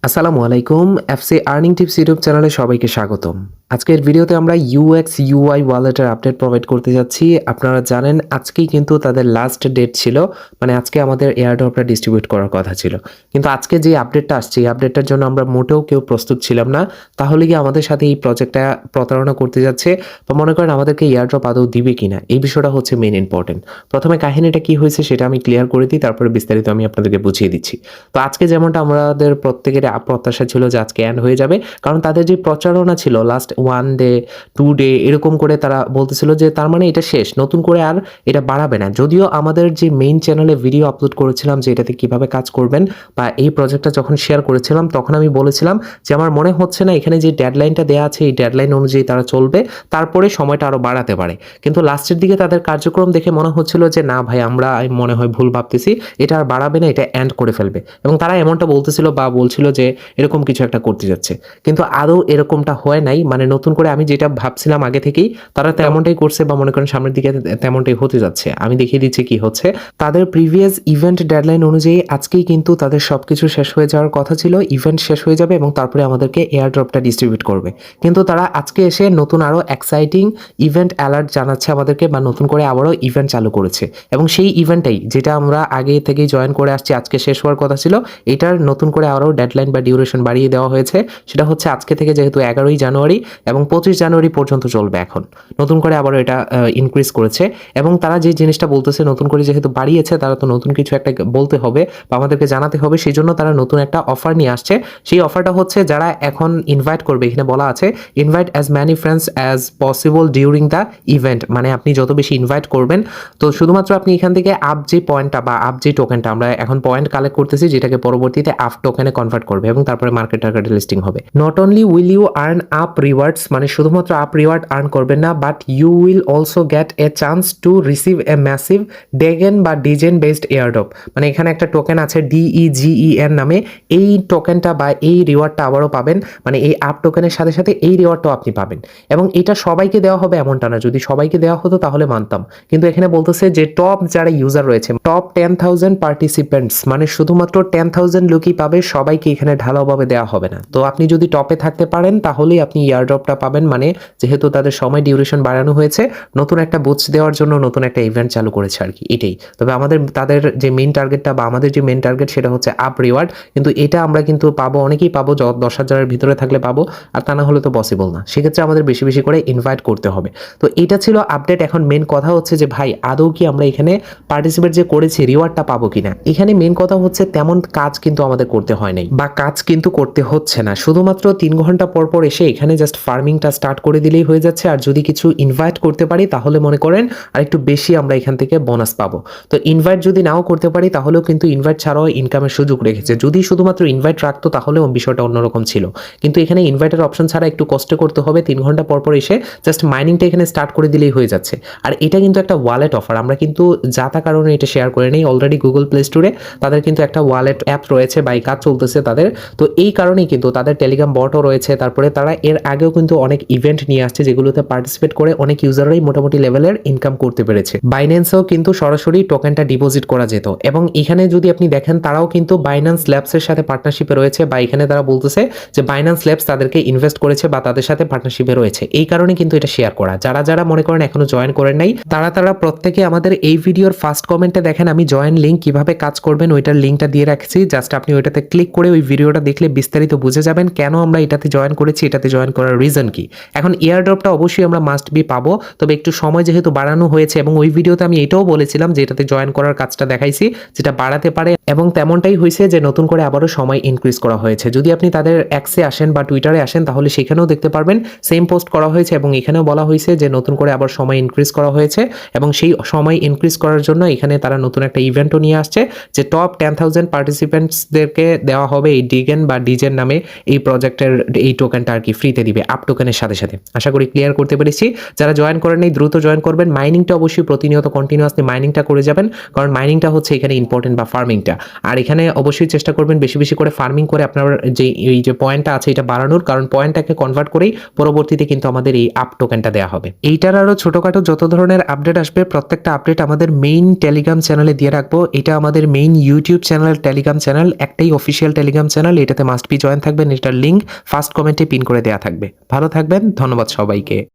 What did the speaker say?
আসসালামু আলাইকুম। FC earning tips YouTube চ্যানেলে সবাইকে স্বাগতম। আজকের ভিডিওতে আমরা ইউএক্স ইউআই ওয়ালেটের আপডেট প্রোভাইড করতে যাচ্ছি। আপনারা জানেন আজকেই কিন্তু তাদের লাস্ট ডেট ছিল। মানে আজকে আমাদের এয়ারড্রপটা ডিস্ট্রিবিউট করার কথা ছিল। কিন্তু আজকে যে আপডেটটা আসছে এই আপডেটটার জন্য আমরা মোটেও কেউ প্রস্তুত ছিলাম না। তাহলে কি আমাদের সাথে এই প্রজেক্টটা প্রতারণা করতে যাচ্ছে বা মনে করেন আমাদেরকে এয়ারড্রপ আদৌ দিবে কিনা এই বিষয়টা হচ্ছে মেইন ইম্পর্টেন্ট। প্রথমে কাহিনীটা কি হয়েছে সেটা আমি ক্লিয়ার করে দিই, তারপরে বিস্তারিত আমি আপনাদেরকে বুঝিয়ে দিচ্ছি। তো আজকে যেমনটা আমাদের প্রত্যেকের প্রত্যাশা ছিল যে আজকে এন্ড হয়ে যাবে, কারণ তাদের যে প্রচারণা ছিল লাস্ট 1 ডে 2 ডে এরকম করে তারা বলতেছিল যে তার মানে এটা শেষ, নতুন করে আর এটা বাড়াবে না। যদিও আমাদের যে মেইন চ্যানেলে ভিডিও আপলোড করেছিলাম যে এটাতে কিভাবে কাজ করবেন বা এই প্রজেক্টটা যখন শেয়ার করেছিলাম তখন আমি বলেছিলাম যে আমার মনে হচ্ছে না এখানে যে ডেডলাইনটা দেওয়া আছে এই ডেডলাইন অনুযায়ী তারা চলবে, তারপরে সময়টা আরও বাড়াতে পারে। কিন্তু লাস্টের দিকে তাদের কার্যক্রম দেখে মনে হচ্ছিল যে না ভাই আমরা মনে হয় ভুল ভাবতেছি, এটা আর বাড়াবে না, এটা এন্ড করে ফেলবে। এবং তারা এমনটা বলতেছিল বা বলছিল যে এরকম কিছু একটা করতে যাচ্ছে, কিন্তু আদৌ এরকমটা হয় নাই। মানে নতুন করে আমি যেটা ভাবছিলাম আগে থেকেই তারা তেমনটাই করছে বা মনে করেন সামনের দিকে তেমনটাই হতে যাচ্ছে। আমি দেখিয়ে দিচ্ছি কি হচ্ছে। তাদের প্রিভিয়াস ইভেন্ট ডেডলাইন অনুযায়ী আজকেই কিন্তু তাদের সবকিছু শেষ হয়ে যাওয়ার কথা ছিল, ইভেন্ট শেষ হয়ে যাবে এবং তারপরে আমাদেরকে এয়ারড্রপটা ডিস্ট্রিবিউট করবে। কিন্তু তারা আজকে এসে নতুন আরও এক্সাইটিং ইভেন্ট অ্যালার্ট জানাচ্ছে আমাদেরকে বা নতুন করে আবারও ইভেন্ট চালু করেছে। এবং সেই ইভেন্টটাই যেটা আমরা আগে থেকেই জয়েন করে আসছি আজকে শেষ হওয়ার কথা ছিল, এটার নতুন করে আরও ডেডলাইন বা ডিউরেশন বাড়িয়ে দেওয়া হয়েছে। সেটা হচ্ছে আজকে থেকে যেহেতু 11ই জানুয়ারি এবং 25 জানুয়ারি পর্যন্ত চলবে, এখন নতুন করে আবারও এটা ইনক্রিজ করেছে। এবং তারা যে জিনিসটা বলতেছে নতুন করে যেহেতু বাড়িয়েছে তারা তো নতুন কিছু একটা বলতে হবে বা আমাদেরকে জানাতে হবে, সেই জন্য তারা নতুন একটা অফার নিয়ে আসছে। সেই অফারটা হচ্ছে যারা এখন ইনভাইট করবে, এখানে বলা আছে invite as many friends as possible during the event. মানে আপনি যত বেশি ইনভাইট করবেন তো শুধুমাত্র আপনি এখান থেকে আপ যে পয়েন্টটা বা আপ যে টোকেনটা আমরা এখন পয়েন্ট কালেক্ট করতেছি যেটাকে পরবর্তীতে আপ টোকেনে কনভার্ট করবে এবং তারপরে মার্কেট টার্গেটে লিস্টিং হবে। Not only will you earn up rewards, মানে শুধুমাত্র আপ রিওয়ার্ড আর্ন করবেন না, but you will also get a chance to receive a massive degen বা ডিজেন বেসড এয়ারড্রপ। মানে এখানে একটা টোকেন আছে DEGEN নামে, এই টোকেনটা বা এই রিওয়ার্ডটা আবারও পাবেন। মানে এই আপ টোকেনের সাথে সাথে এই রিওয়ার্ডটাও আপনি পাবেন। এবং এটা সবাইকে দেওয়া হবে এমনটা না, যদি সবাইকে দেওয়া হতো তাহলে মানতাম। কিন্তু এখানে বলতেছে যে টপ যারা ইউজার রয়েছে, টপ 10,000 পার্টিসিপেন্টস, মানে শুধুমাত্র 10,000 লোকই পাবে, সবাইকে এখানে ঢালাওভাবে দেওয়া হবে না। তো আপনি যদি টপে থাকতে পারেন তাহলেই আপনি ইয়ারড্রপটা পাবেন। মানে যেহেতু তাদের সময় ডিউরেশন বাড়ানো হয়েছে, নতুন একটা বুস্ট দেওয়ার জন্য নতুন একটা ইভেন্ট চালু করেছে আর কি, এটাই। তবে তাদের যে মেইন টার্গেটটা বা আমাদের যে মেইন টার্গেট সেটা হচ্ছে আপ রিওয়ার্ড, কিন্তু এটা আমরা কিন্তু পাবো, অনেকেই পাবো, 10,000-এর ভিতরে থাকলে পাবো, আর তা না হলে তো পসিবল না। সেক্ষেত্রে আমাদের বেশি বেশি করে ইনভাইট করতে হবে। তো এটা ছিল আপডেট। এখন মেন কথা হচ্ছে যে ভাই আদৌ কি আমরা এখানে পার্টিসিপেট যে করেছি রিওয়ার্ডটা পাবো কিনা। এখানে মেন কথা হচ্ছে তেমন কাজ কিন্তু আমাদের করতে হয় নাই বা কাজ কিন্তু করতে হচ্ছে না, শুধুমাত্র 3 ঘন্টা পর পর এসে এখানে জাস্ট ফার্মিংটা স্টার্ট করে দিলেই হয়ে যাচ্ছে। আর যদি কিছু ইনভাইট করতে পারি তাহলে মনে করেন আর একটু বেশি আমরা এখান থেকে বোনাস পাবো। তো ইনভাইট যদি নাও করতে পারি তাহলেও কিন্তু ইনভাইট ছাড়াও ইনকামের সুযোগ রেখেছে। যদি শুধুমাত্র ইনভাইট রাখতো তাহলেও বিষয়টা অন্যরকম ছিল, কিন্তু এখানে ইনভাইটের অপশন ছাড়া একটু কষ্ট করতে হবে। 3 ঘন্টা পর পর এসে জাস্ট মাইনিংটা এখানে স্টার্ট করে দিলেই হয়ে যাচ্ছে। আর এটা কিন্তু একটা ওয়ালেট অফার, আমরা কিন্তু যাতা কারণে এটা শেয়ার করে নেই। অলরেডি গুগল প্লে স্টোরে তাদের কিন্তু একটা ওয়ালেট অ্যাপ রয়েছে বা এই কাজ চলতেছে তাদের। তো এই কারণেই কিন্তু তাদের টেলিগ্রাম বটও রয়েছে। তারপরে তারা এর আগেও কিন্তু অনেক ইভেন্ট নিয়ে আসছে যেগুলোতে পার্টিসিপেট করে অনেক ইউজাররাই মোটামুটি লেভেলের ইনকাম করতে পেরেছে। বাইন্যান্সেও কিন্তু সরাসরি টোকেনটা ডিপোজিট করা যেত। এবং এখানে যদি আপনি দেখেন তারাও কিন্তু বাইন্যান্স ল্যাবসের সাথে পার্টনারশিপে রয়েছে, বা এখানে তারা বলতেছে যে বাইন্যান্স ল্যাবস তাদেরকে ইনভেস্ট করেছে বা তাদের সাথে পার্টনারশিপে রয়েছে। এই কারণে কিন্তু এটা শেয়ার করা। যারা যারা মনে করেন এখনো জয়েন করেন নাই তারা প্রত্যেকে আমাদের এই ভিডিওর ফার্স্ট কমেন্টে দেখেন আমি জয়েন লিঙ্ক কিভাবে কাজ করবেন ওইটার লিঙ্কটা দিয়ে রাখছি। জাস্ট আপনি ওইটাতে ক্লিক করে ওই ভিডিওটা দেখলে বিস্তারিত বুঝে যাবেন কেন আমরা এটাতে জয়েন করেছি, এটাতে জয়েন করার রিজন কি। এখন এয়ারড্রপটা অবশ্যই আমরা মাস্ট বি পাবো, তবে একটু সময় যেহেতু বাড়ানো হয়েছে, এবং ওই ভিডিওতে আমি এটাও বলেছিলাম যে এটাতে জয়েন করার কাজটা দেখাইছি যেটা বাড়াতে পারে, এবং তেমনটাই হয়েছে যে নতুন করে আবারও সময় ইনক্রিজ করা হয়েছে। যদি আপনি তাদের অ্যাক্সে আসেন বা টুইটারে আসেন তাহলে সেখানেও দেখতে পারবেন সেম পোস্ট করা হয়েছে, এবং এখানেও বলা হয়েছে যে নতুন করে আবার সময় ইনক্রিজ করা হয়েছে। এবং সেই সময় ইনক্রিজ করার জন্য এখানে তারা নতুন একটা ইভেন্টও নিয়ে আসছে যে টপ 10,000 পার্টিসিপেন্টসদেরকে দেওয়া হবে এই ডিগেন বা ডিজেন নামে এই প্রজেক্টের এই টোকেনটা আর কি ফ্রিতে দিবে। আপ টোকেনের সাথে সাথে। আশা করি ক্লিয়ার করতে পেরেছি। যারা জয়েন করেন নাই দ্রুত জয়েন করবেন। মাইনিংটা অবশ্যই প্রতিনিয়ত কন্টিনিউয়াসলি মাইনিংটা করে যাবেন, কারণ মাইনিংটা হচ্ছে এখানে ইম্পর্টেন্ট বা ফার্মিংটা। আর এখানে অবশ্যই চেষ্টা করবেন বেশি বেশি করে ফার্মিং করে আপনার যে এই যে পয়েন্টটা আছে এটা বাড়ানোর, কারণ পয়েন্টটাকে কনভার্ট করেই পরবর্তীতে কিন্তু আমাদের এই আপ টোকেনটা দেওয়া হবে। এইটার আরও ছোটোখাটো যত ধরনের আপডেট আসবে প্রত্যেকটা আপডেট আমাদের মেইন টেলিগ্রাম চ্যানেলে দিয়ে রাখবো। এটা আমাদের main YouTube channel, Telegram channel, একটাই অফিসিয়াল টেলিগ্রাম চ্যানেল। এটাতে মাস্ট বি জয়েন থাকবেন। এটার লিঙ্ক ফার্স্ট কমেন্টে পিন করে দেওয়া থাকবে। ভালো থাকবেন, ধন্যবাদ সবাইকে।